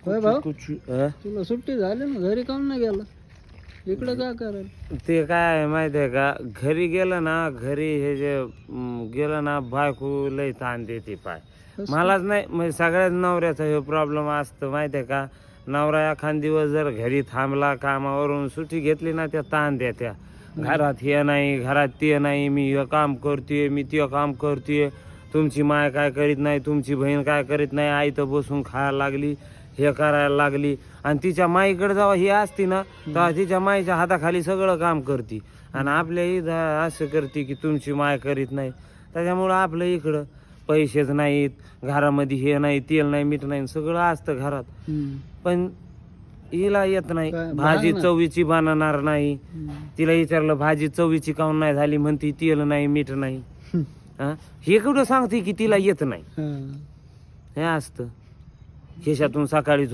होय भाऊ कुछ हा? तुला सुट्टी झाली ना घरी काऊन नाही गेला इकडं काय करायला ते काय आहे माहिती आहे का घरी गेलं ना घरी हे जे गेलं ना बायको लय ताण देते पाय मलाच नाही म्हणजे सगळ्याच नवऱ्याचा हे प्रॉब्लेम असतं माहिती आहे का नवरा एखाद दिवस जर घरी थांबला कामावरून सुट्टी घेतली ना त्या ताण देत्या घरात हे नाही घरात ते नाही मी हे काम करते मी ते काम करते तुमची माय काय करीत नाही तुमची बहीण काय करीत नाही आई तर बसून खायला लागली हे करायला लागली आणि तिच्या माईकडे जेव्हा ही असती ना तेव्हा तिच्या माईच्या हाताखाली सगळं काम करते आणि आपल्या इथं असं करते की तुमची माय करीत नाही त्याच्यामुळं आपलं इकडं पैसेच नाहीत घरामध्ये हे नाही तेल नाही मीठ नाही सगळं असतं घरात पण हिला येत नाही काय, भाजी भांडणं? चवीची बनणार नाही तिला विचारलं भाजी चवीची काऊन नाही झाली म्हणते तेल नाही मीठ नाही हा हे कुठं सांगते की तिला येत नाही हा हे असतं खिशातून सकाळी